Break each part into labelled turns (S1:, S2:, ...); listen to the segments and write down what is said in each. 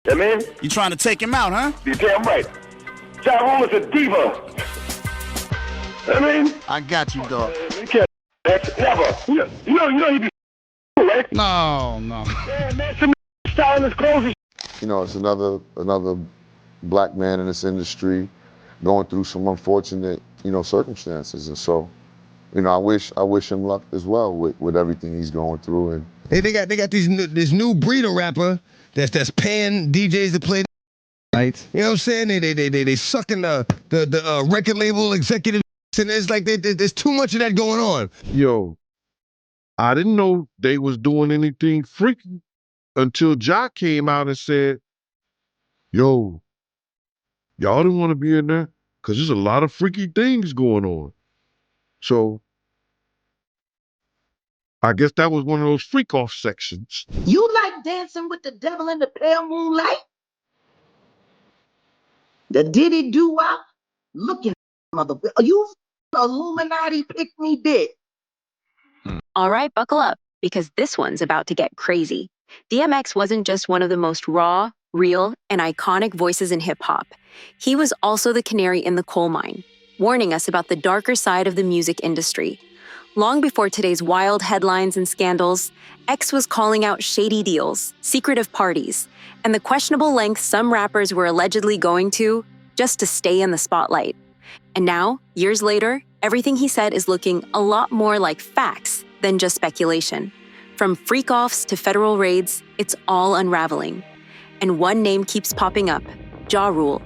S1: I mean?
S2: You trying to take him out, huh?
S1: You're damn right. Ja Rule is a diva. I mean?
S3: I got you, dog.
S1: You can't, never. You know he be right?
S2: No.
S1: Yeah, man, some styling his clothes and
S3: You know, it's another black man in this industry going through some unfortunate, circumstances. And so, I wish him luck as well with everything he's going through. And
S4: Hey, they got this new breed of rapper that's paying DJs to play. Right. You know what I'm saying? They sucking the record label executive, and it's like there's too much of that going on.
S5: Yo, I didn't know they was doing anything freaky until Ja came out and said, yo, y'all didn't want to be in there because there's a lot of freaky things going on. So I guess that was one of those freak off sections.
S6: You like dancing with the devil in the pale moonlight? The Diddy doo-wop? Look at mother. Are you Illuminati pick me dick?
S7: All right, buckle up, because this one's about to get crazy. DMX wasn't just one of the most raw, real, and iconic voices in hip-hop. He was also the canary in the coal mine, warning us about the darker side of the music industry. Long before today's wild headlines and scandals, X was calling out shady deals, secretive parties, and the questionable lengths some rappers were allegedly going to just to stay in the spotlight. And now, years later, everything he said is looking a lot more like facts than just speculation. From freak-offs to federal raids, it's all unraveling. And one name keeps popping up: Ja Rule.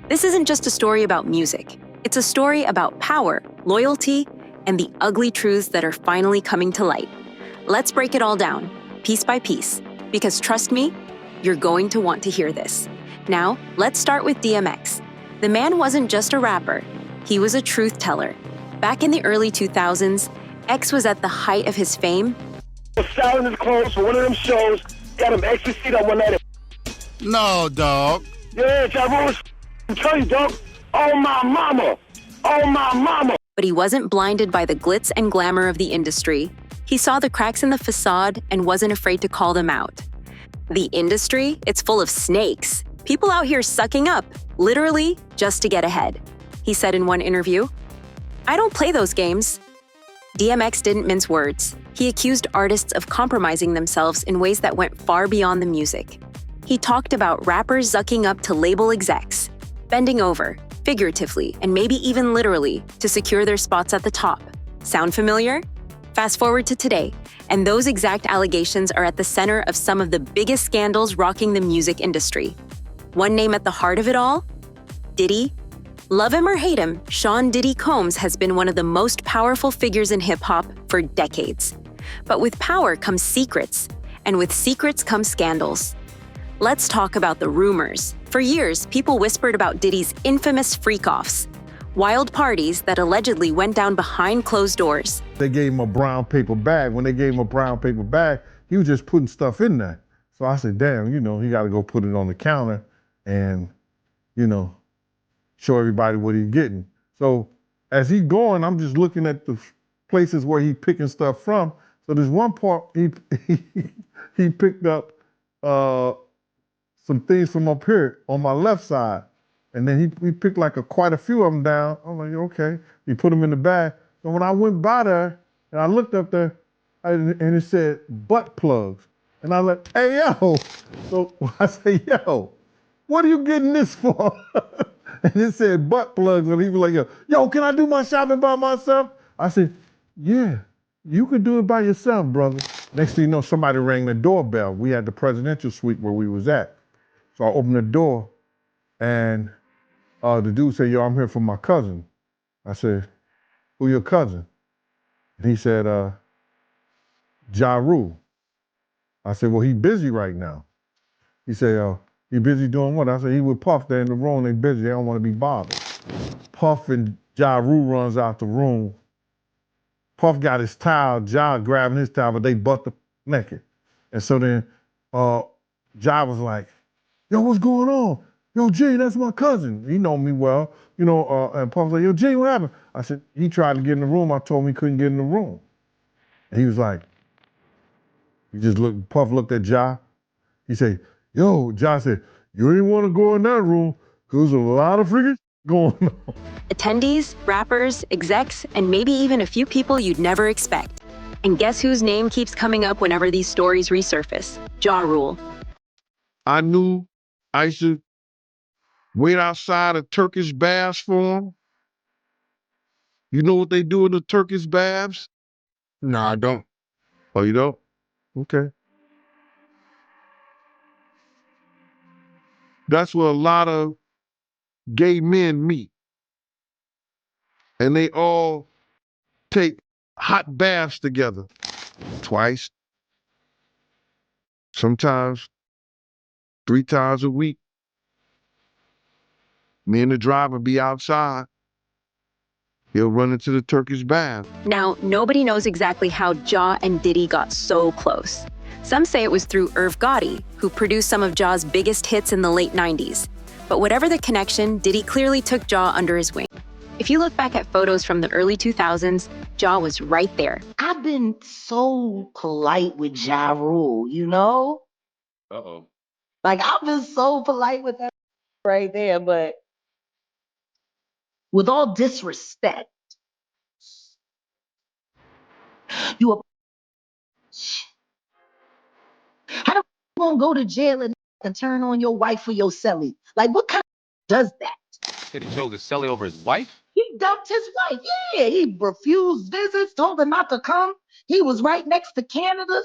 S7: This isn't just a story about music. It's a story about power, loyalty, and the ugly truths that are finally coming to light. Let's break it all down, piece by piece, because trust me, you're going to want to hear this. Now, let's start with DMX. The man wasn't just a rapper, he was a truth teller. Back in the early 2000s, X was at the height of his fame.
S1: styling his clothes for one of them shows. Got him ecstasy on one night.
S2: No, dog.
S1: Yeah, Ja Rule was tell you, dog. Oh, my mama. Oh, my mama.
S7: But he wasn't blinded by the glitz and glamour of the industry. He saw the cracks in the facade and wasn't afraid to call them out. The industry, it's full of snakes. People out here sucking up, literally, just to get ahead. He said in one interview, "I don't play those games." DMX didn't mince words. He accused artists of compromising themselves in ways that went far beyond the music. He talked about rappers zucking up to label execs, bending over, figuratively and maybe even literally, to secure their spots at the top. Sound familiar? Fast forward to today, and those exact allegations are at the center of some of the biggest scandals rocking the music industry. One name at the heart of it all? Diddy. Love him or hate him, Sean Diddy Combs has been one of the most powerful figures in hip-hop for decades. But with power comes secrets, and with secrets come scandals. Let's talk about the rumors. For years, people whispered about Diddy's infamous freak-offs, wild parties that allegedly went down behind closed doors.
S5: They gave him a brown paper bag. When they gave him a brown paper bag, he was just putting stuff in there. So I said, damn, he got to go put it on the counter and, show everybody what he's getting. So as he's going, I'm just looking at the places where he's picking stuff from. So there's one part he picked up some things from up here on my left side. And then he picked quite a few of them down. I'm like, okay. He put them in the bag. So when I went by there and I looked up there and it said butt plugs. And I like, hey, yo. So I say, yo, what are you getting this for? And it said butt plugs. And he was like, yo, can I do my shopping by myself? I said, yeah, you can do it by yourself, brother. Next thing you know, somebody rang the doorbell. We had the presidential suite where we was at. So I opened the door and the dude said, yo, I'm here for my cousin. I said, who your cousin? And he said, Ja Rule. I said, well, he busy right now. He said, he busy doing what? I said, he with Puff. They're in the room, they busy, they don't want to be bothered. Puff and Ja Rule runs out the room. Puff got his towel, Ja grabbing his towel, but they butt naked. And so then Ja was like, yo, what's going on? Yo, G, that's my cousin. He know me well, and Puff was like, yo, G, what happened? I said, he tried to get in the room. I told him he couldn't get in the room. And he was like, Puff looked at Ja. He said, yo, Ja said, You ain't want to go in that room because there's a lot of freaking going on.
S7: Attendees, rappers, execs, and maybe even a few people you'd never expect. And guess whose name keeps coming up whenever these stories resurface? Ja Rule.
S5: I knew I used to wait outside of Turkish baths for him. You know what they do in the Turkish baths?
S4: No, I don't.
S5: Oh, you don't? Okay. That's where a lot of gay men meet. And they all take hot baths together twice, sometimes 3 times a week. Me and the driver be outside. He'll run into the Turkish bath.
S7: Now, nobody knows exactly how Ja and Diddy got so close. Some say it was through Irv Gotti, who produced some of Ja's biggest hits in the late 90s. But whatever the connection, Diddy clearly took Ja under his wing. If you look back at photos from the early 2000s, Ja was right there.
S6: I've been so polite with Ja Rule, you know?
S8: Uh-oh.
S6: Like, I've been so polite with that right there, but with all disrespect, you a how do you gonna go to jail and turn on your wife for your celly? Like, what kind of does that?
S8: Did he chose his celly over his wife?
S6: He dumped his wife. Yeah, he refused visits, told her not to come. He was right next to Canada.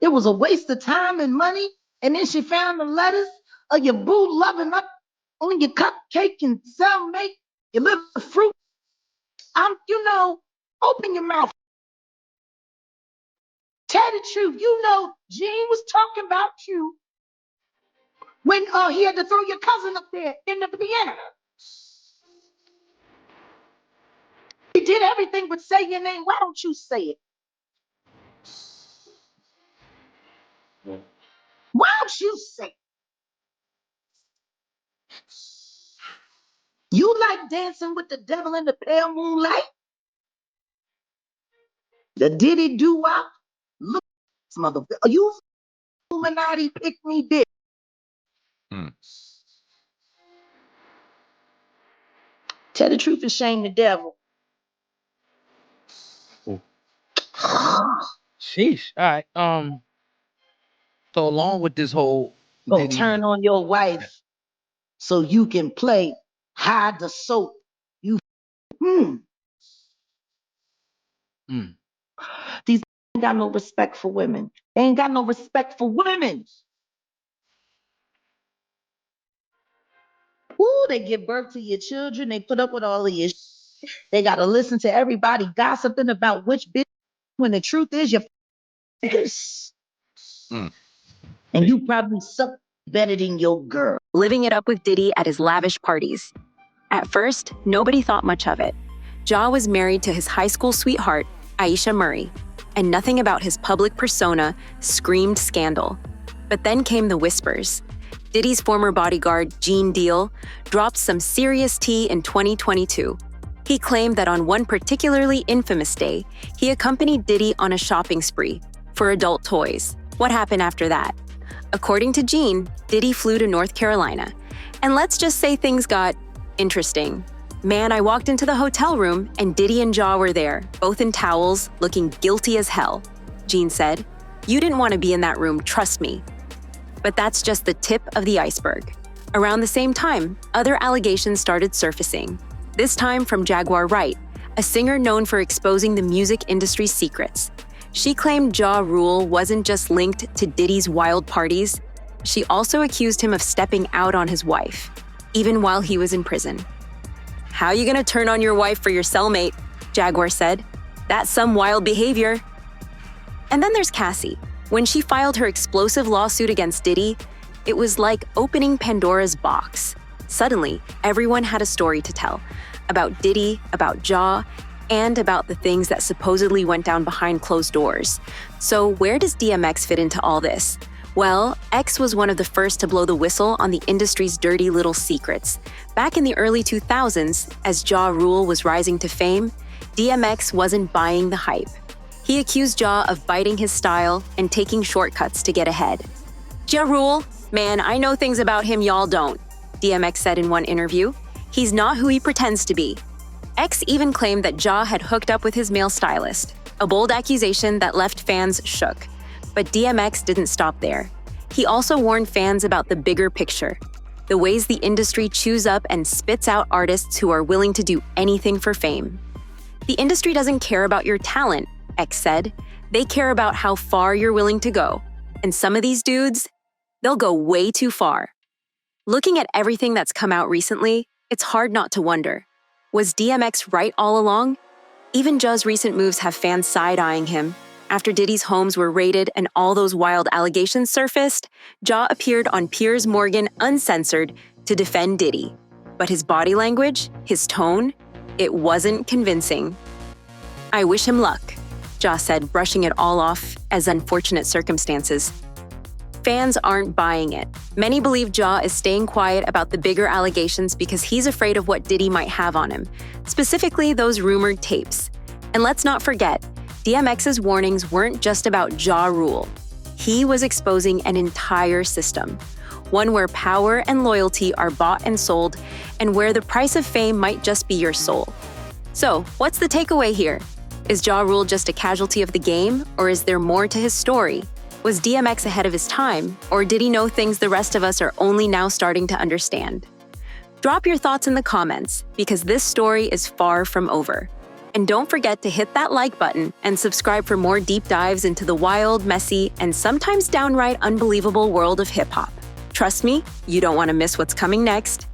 S6: It was a waste of time and money. And then she found the letters of your boo loving up on your cupcake and cellmate, your little fruit. Open your mouth. Tell the truth. Gene was talking about you when he had to throw your cousin up there in the piano. He did everything but say your name. Why don't you say it? Why don't you say it? You like dancing with the devil in the pale moonlight? The Diddy doo-wop? Look, motherfucker. Are you Illuminati pick me dick? Tell the truth and shame the devil.
S8: Sheesh. All right. So along with this whole
S6: Go
S8: Diddy,
S6: turn on your wife so you can play hide the soap. You These ain't got no respect for women. They ain't got no respect for women. Ooh, they give birth to your children. They put up with all of your shit. They got to listen to everybody gossiping about which bitch when the truth is you're this. And you probably suck better than your girl.
S7: Living it up with Diddy at his lavish parties. At first, nobody thought much of it. Ja was married to his high school sweetheart, Aisha Murray, and nothing about his public persona screamed scandal. But then came the whispers. Diddy's former bodyguard, Gene Deal, dropped some serious tea in 2022. He claimed that on one particularly infamous day, he accompanied Diddy on a shopping spree for adult toys. What happened after that? According to Gene, Diddy flew to North Carolina. And let's just say things got interesting. Man, I walked into the hotel room and Diddy and Ja were there, both in towels, looking guilty as hell. Gene said, "You didn't want to be in that room, trust me." But that's just the tip of the iceberg. Around the same time, other allegations started surfacing. This time from Jaguar Wright, a singer known for exposing the music industry's secrets. She claimed Ja Rule wasn't just linked to Diddy's wild parties. She also accused him of stepping out on his wife, even while he was in prison. "How you gonna turn on your wife for your cellmate?" Jaguar said. "That's some wild behavior." And then there's Cassie. When she filed her explosive lawsuit against Diddy, it was like opening Pandora's box. Suddenly, everyone had a story to tell about Diddy, about Ja, and about the things that supposedly went down behind closed doors. So where does DMX fit into all this? Well, X was one of the first to blow the whistle on the industry's dirty little secrets. Back in the early 2000s, as Ja Rule was rising to fame, DMX wasn't buying the hype. He accused Ja of biting his style and taking shortcuts to get ahead. "Ja Rule, Man, I know things about him y'all don't, DMX said in one interview. He's not who he pretends to be. X even claimed that Ja had hooked up with his male stylist, a bold accusation that left fans shook. But DMX didn't stop there. He also warned fans about the bigger picture, the ways the industry chews up and spits out artists who are willing to do anything for fame. The industry doesn't care about your talent, X said. They care about how far you're willing to go. And some of these dudes, they'll go way too far. Looking at everything that's come out recently, it's hard not to wonder, was DMX right all along? Even Ja's recent moves have fans side-eyeing him. After Diddy's homes were raided and all those wild allegations surfaced, Ja appeared on Piers Morgan Uncensored to defend Diddy. But his body language, his tone, it wasn't convincing. I wish him luck, Ja said, brushing it all off as unfortunate circumstances. Fans aren't buying it. Many believe Ja is staying quiet about the bigger allegations because he's afraid of what Diddy might have on him, specifically those rumored tapes. And let's not forget, DMX's warnings weren't just about Ja Rule. He was exposing an entire system, one where power and loyalty are bought and sold, and where the price of fame might just be your soul. So, what's the takeaway here? Is Ja Rule just a casualty of the game, or is there more to his story? Was DMX ahead of his time, or did he know things the rest of us are only now starting to understand? Drop your thoughts in the comments, because this story is far from over. And don't forget to hit that like button and subscribe for more deep dives into the wild, messy, and sometimes downright unbelievable world of hip-hop. Trust me, you don't want to miss what's coming next.